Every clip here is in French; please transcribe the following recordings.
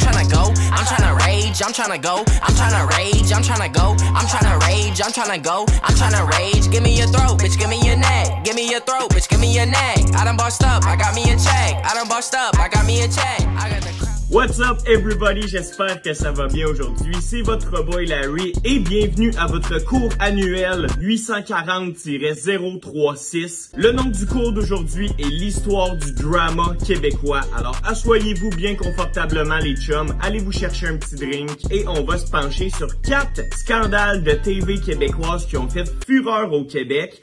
tryna go, I'm tryna rage, I'm tryna go, I'm tryna rage, I'm tryna go, I'm tryna rage, I'm tryna go, I'm tryna rage. Give me your throat, bitch, give me your neck. Give me your throat, bitch, give me your neck. I done bossed up, I got me a check. I done bossed up, I got me a check. I got the... What's up everybody, j'espère que ça va bien aujourd'hui. C'est votre boy Larry et bienvenue à votre cours annuel 840-036. Le nom du cours d'aujourd'hui est l'histoire du drama québécois. Alors asseyez-vous bien confortablement les chums, allez vous chercher un petit drink et on va se pencher sur 4 scandales de TV québécoises qui ont fait fureur au Québec.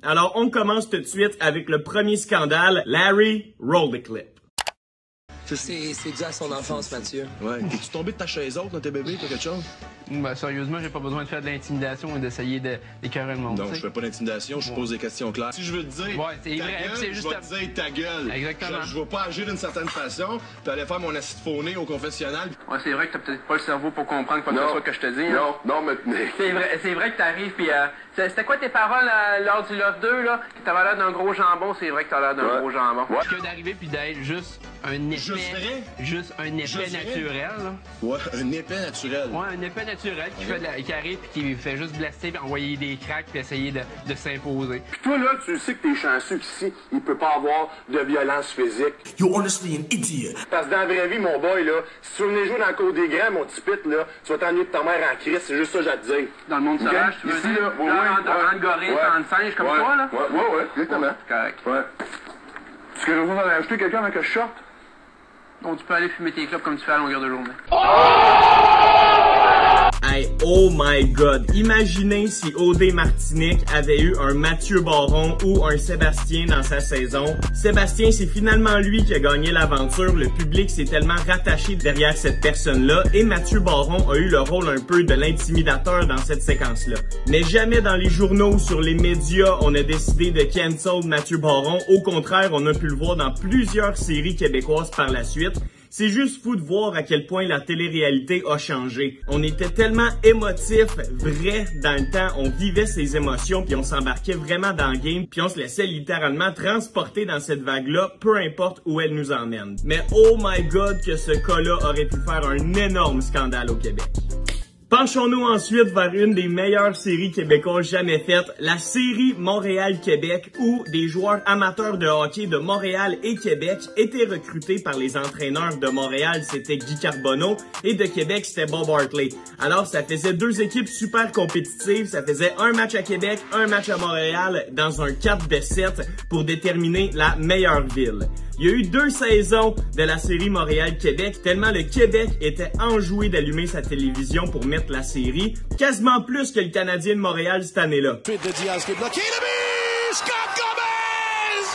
Alors, on commence tout de suite avec le premier scandale. Larry, roll the clip. C'est dû à son enfance, Mathieu. Ouais. T'es-tu tombé de ta chaise haute dans tes bébés, toi, quelque chose? Ben, sérieusement, j'ai pas besoin de faire de l'intimidation et d'essayer d'écœurer le monde. Non, je fais pas d'intimidation, je pose des questions claires. Si je veux te dire, ouais, c'est vrai, c'est juste je vais te dire ta gueule. Exactement. Je vais pas agir d'une certaine façon, puis aller faire mon acide phoné au confessionnal. Ouais, c'est vrai que t'as peut-être pas le cerveau pour comprendre quoi que ce soit que je te dis. Non, non, mais... C'est vrai que t'arrives, puis c'était quoi tes paroles lors du Love 2, là? Que t'avais l'air d'un gros jambon, c'est vrai que t'as l'air d'un gros jambon. Ouais. Que d'arriver puis d'être juste un épais... Juste un épais naturel, là. Ouais, un épais naturel. Ouais, un épais naturel qui arrive puis qui fait juste blesser, puis envoyer des cracks puis essayer de s'imposer. Puis toi, là, tu sais que t'es chanceux qu'ici, il peut pas avoir de violence physique. You're honestly an idiot. Parce que dans la vraie vie, mon boy, là, si tu venais jouer dans le cours des grands, mon petit pit, là, tu vas t'ennuyer de ta mère en crise, c'est juste ça que j'ai à te dire. Dans le monde sauvage, tu veux ici, dire? là, En gorille, en singe, comme toi, là? Ouais, exactement. Correct. Ouais. Est-ce que je vais ajouter quelqu'un avec un short? Donc tu peux aller fumer tes clopes comme tu fais à longueur de journée. Hey, oh my god, imaginez si O.D. Martinique avait eu un Mathieu Baron ou un Sébastien dans sa saison. Sébastien, c'est finalement lui qui a gagné l'aventure, le public s'est tellement rattaché derrière cette personne-là et Mathieu Baron a eu le rôle un peu de l'intimidateur dans cette séquence-là. Mais jamais dans les journaux ou sur les médias, on a décidé de cancel Mathieu Baron. Au contraire, on a pu le voir dans plusieurs séries québécoises par la suite. C'est juste fou de voir à quel point la télé-réalité a changé. On était tellement émotifs, vrai dans le temps, on vivait ses émotions puis on s'embarquait vraiment dans le game puis on se laissait littéralement transporter dans cette vague-là, peu importe où elle nous emmène. Mais oh my god que ce cas-là aurait pu faire un énorme scandale au Québec. Penchons-nous ensuite vers une des meilleures séries québécoises jamais faites, la série Montréal-Québec, où des joueurs amateurs de hockey de Montréal et Québec étaient recrutés par les entraîneurs de Montréal, c'était Guy Carbonneau, et de Québec, c'était Bob Hartley. Alors, ça faisait deux équipes super compétitives, ça faisait un match à Québec, un match à Montréal, dans un 4-7 pour déterminer la meilleure ville. Il y a eu 2 saisons de la série Montréal-Québec, tellement le Québec était enjoué d'allumer sa télévision pour mettre la série, quasiment plus que le Canadien de Montréal cette année-là.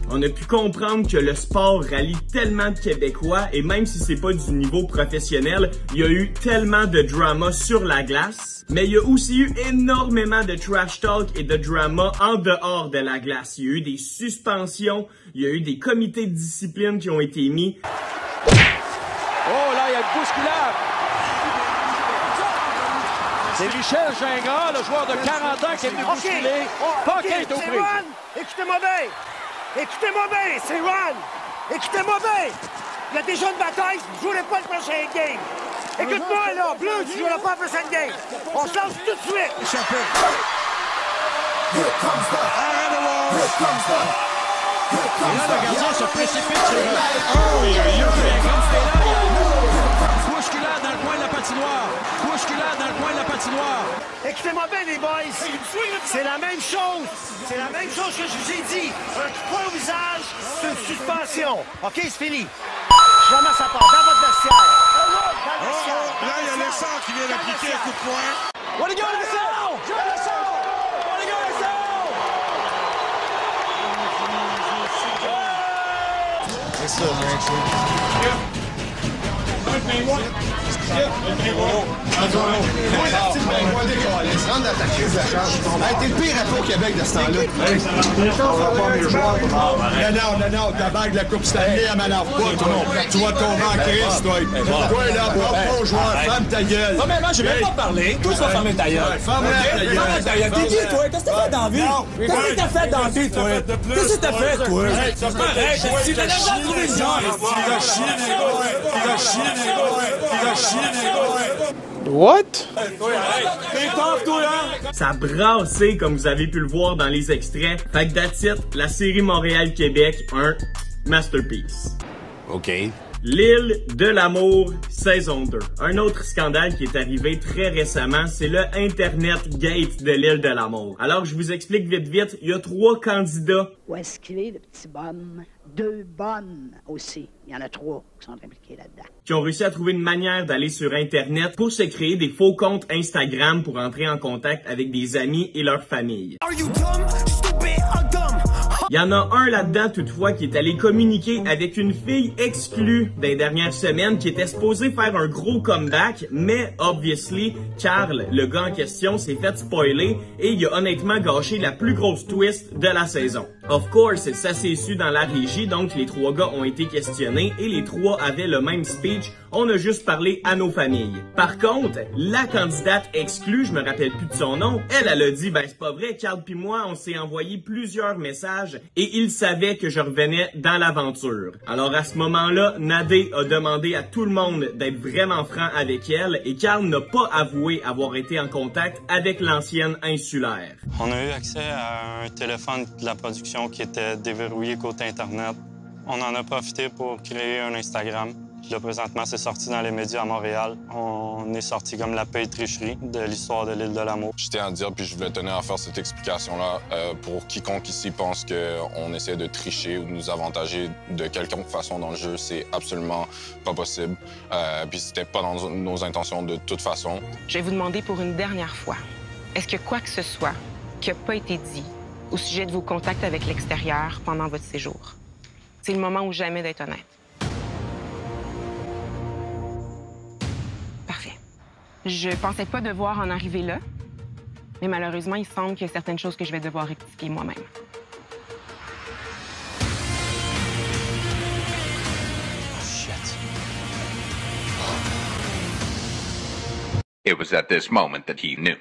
On a pu comprendre que le sport rallie tellement de Québécois et même si c'est pas du niveau professionnel, il y a eu tellement de drama sur la glace. Mais il y a aussi eu énormément de trash talk et de drama en dehors de la glace. Il y a eu des suspensions, il y a eu des comités de discipline qui ont été mis. Oh là, il y a une bousculade! C'est Michel Gingras, le joueur de 40 ans qui est venu bousculer. Paquet est au prix. Écoutez-moi bien! Écoutez-moi bien, c'est Ron! Écoutez-moi bien! Il y a déjà une bataille, vous ne jouerez pas le prochain game! Écoute-moi là, Bleu, tu ne joueras pas le prochain game! On se lance tout de suite! Et là, le gardien se précipite sur bousculade dans le coin de la patinoire! Bousculade dans le coin de la patinoire! Écoutez-moi bien, les boys! C'est la même chose! C'est la même chose que je vous ai dit! Un coup de poing au visage, c'est une suspension! OK, c'est fini! Jamais ça part, dans votre vestiaire! Là, il y a le sang qui vient d'appliquer un coup de poing. What are you going to say? What are you going to say? C'est ça, man. Rentre dans ta crise de charge. T'es le pire rapport au Québec de ce temps-là. Non, ta bague de la Coupe Stanley, elle m'énerve pas, toi non. Tu vas tomber en crise, toi. Toi, là, parle pas aux joueurs, ferme ta gueule. Non, mais moi, j'ai même pas parlé. Toi, tu vas fermer ta gueule. Ferme ta gueule. T'es qui, toi? Qu'est-ce que t'as fait dans la vie? Qu'est-ce que t'as fait dans la vie, toi? Qu'est-ce que t'as fait, toi? C'est pas vrai, tu t'as jamais trouvé le genre. What? Ça a brassé comme vous avez pu le voir dans les extraits. Fait que that's it, la série Montréal-Québec, un masterpiece. OK. L'île de l'amour, saison 2. Un autre scandale qui est arrivé très récemment, c'est le Internet Gate de l'île de l'amour. Alors, je vous explique vite, il y a 3 candidats. Où est-ce qu'il est, le petit bonne? 2 bonnes aussi. Il y en a 3 qui sont impliqués là-dedans. Qui ont réussi à trouver une manière d'aller sur Internet pour se créer des faux comptes Instagram pour entrer en contact avec des amis et leur famille. Il y en a un là-dedans, toutefois, qui est allé communiquer avec une fille exclue des dernières semaines qui était supposée faire un gros comeback, mais, obviously, Carl, le gars en question, s'est fait spoiler et il a honnêtement gâché la plus grosse twist de la saison. Of course, ça s'est su dans la régie, donc les 3 gars ont été questionnés et les 3 avaient le même speech. On a juste parlé à nos familles. Par contre, la candidate exclue, je me rappelle plus de son nom, elle a dit, ben c'est pas vrai, Carl pis moi, on s'est envoyé plusieurs messages et il savait que je revenais dans l'aventure. Alors à ce moment-là, Nadé a demandé à tout le monde d'être vraiment franc avec elle et Carl n'a pas avoué avoir été en contact avec l'ancienne insulaire. On a eu accès à un téléphone de la production qui était déverrouillé côté Internet. On en a profité pour créer un Instagram. Là, présentement, c'est sorti dans les médias à Montréal. On est sorti comme la paix tricherie de l'histoire de l'île de l'amour. Je tiens à dire, puis je voulais tenir à faire cette explication-là pour quiconque ici pense qu'on essaie de tricher ou de nous avantager de quelconque façon dans le jeu. C'est absolument pas possible. Puis c'était pas dans nos intentions de toute façon. Je vais vous demander pour une dernière fois, est-ce que quoi que ce soit qui n'a pas été dit au sujet de vos contacts avec l'extérieur pendant votre séjour? C'est le moment ou jamais d'être honnête. Je pensais pas devoir en arriver là, mais malheureusement, il semble qu'il y a certaines choses que je vais devoir rectifier moi-même. Oh, shit. It was at this moment that he knew.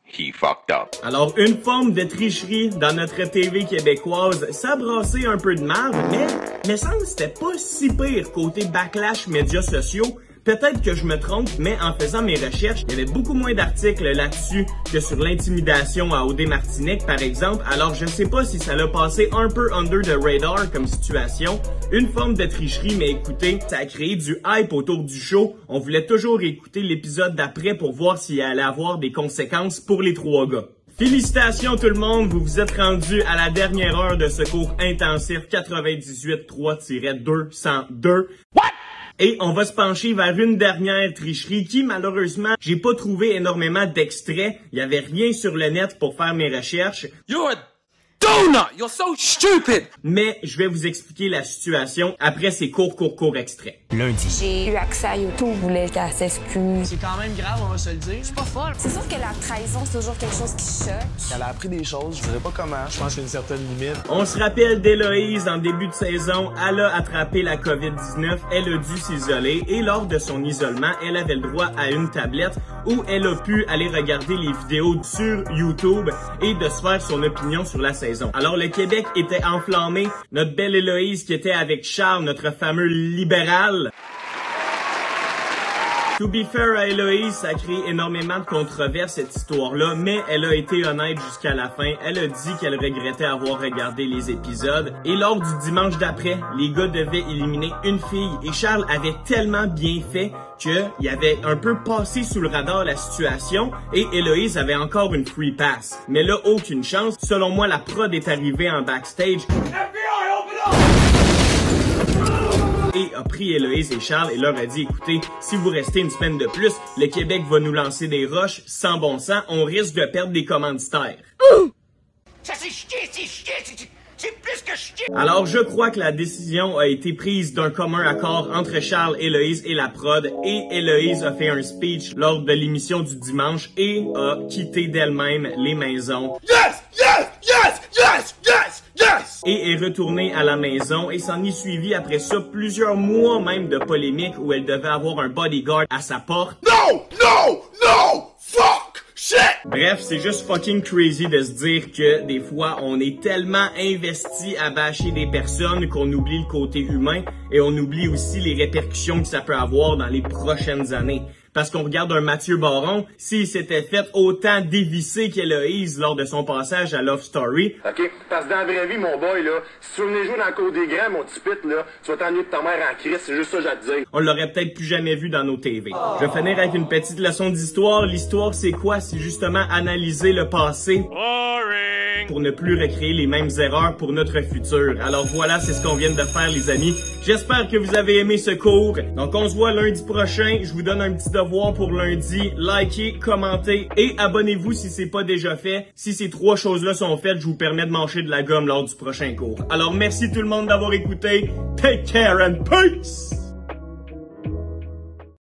He fucked up. Alors, une forme de tricherie dans notre TV québécoise, ça brassait un peu de marde, mais semble que c'était pas si pire côté backlash médias sociaux. Peut-être que je me trompe, mais en faisant mes recherches, il y avait beaucoup moins d'articles là-dessus que sur l'intimidation à O.D. Martineck, par exemple. Alors, je sais pas si ça l'a passé un peu under the radar comme situation. Une forme de tricherie, mais écoutez, ça a créé du hype autour du show. On voulait toujours écouter l'épisode d'après pour voir s'il allait avoir des conséquences pour les 3 gars. Félicitations tout le monde, vous vous êtes rendus à la dernière heure de ce cours intensif 98.3-202. What? Et on va se pencher vers une dernière tricherie qui, malheureusement, j'ai pas trouvé énormément d'extraits. Il y avait rien sur le net pour faire mes recherches. You're a donut! You're so stupid! Mais je vais vous expliquer la situation après ces courts extraits. Lundi. J'ai eu accès à YouTube, je voulais qu'elle s'excuse. C'est quand même grave, on va se le dire. Je suis pas folle. C'est sûr que la trahison, c'est toujours quelque chose qui choque. Elle a appris des choses, je dirais pas comment. Je pense qu'il y a une certaine limite. On se rappelle d'Héloïse en début de saison. Elle a attrapé la COVID-19, elle a dû s'isoler et lors de son isolement, elle avait le droit à une tablette où elle a pu aller regarder les vidéos sur YouTube et de se faire son opinion sur la saison. Alors le Québec était enflammé. Notre belle Héloïse qui était avec Charles, notre fameux libéral. To be fair à Héloïse, ça a créé énormément de controverses cette histoire-là, mais elle a été honnête jusqu'à la fin. Elle a dit qu'elle regrettait avoir regardé les épisodes. Et lors du dimanche d'après, les gars devaient éliminer une fille. Et Charles avait tellement bien fait qu'il avait un peu passé sous le radar la situation et Héloïse avait encore une free pass. Mais là, aucune chance. Selon moi, la prod est arrivée en backstage. Et a pris Héloïse et Charles et leur a dit, écoutez, si vous restez une semaine de plus, le Québec va nous lancer des roches sans bon sens, on risque de perdre des commanditaires. Ça c'est chier, C'est plus que chier! Alors, je crois que la décision a été prise d'un commun accord entre Charles, Héloïse et la prod, et Héloïse a fait un speech lors de l'émission du dimanche et a quitté d'elle-même les maisons. Yes! Yes! Yes! Yes! Yes! Yes! Et est retournée à la maison et s'en est suivi après ça plusieurs mois même de polémique où elle devait avoir un bodyguard à sa porte. No! No! No! Fuck! Shit! Bref, c'est juste fucking crazy de se dire que des fois on est tellement investi à bâcher des personnes qu'on oublie le côté humain et on oublie aussi les répercussions que ça peut avoir dans les prochaines années. Parce qu'on regarde un Mathieu Baron, s'il s'était fait autant dévisser qu'Héloïse lors de son passage à Love Story. OK? Parce que dans la vraie vie, mon boy, là, si tu venais jouer dans le cours des grands, mon petit pit, là, tu vas t'ennuyer de ta mère en crise, c'est juste ça que j'ai à te dire. On l'aurait peut-être plus jamais vu dans nos TV. Je vais finir avec une petite leçon d'histoire. L'histoire, c'est quoi? C'est justement analyser le passé. Pour ne plus recréer les mêmes erreurs pour notre futur. Alors voilà, c'est ce qu'on vient de faire, les amis. J'espère que vous avez aimé ce cours. Donc on se voit lundi prochain. Je vous donne un petit devoir pour lundi. Likez, commentez et abonnez-vous si c'est pas déjà fait. Si ces 3 choses-là sont faites, je vous permets de manger de la gomme lors du prochain cours. Alors merci tout le monde d'avoir écouté. Take care and peace!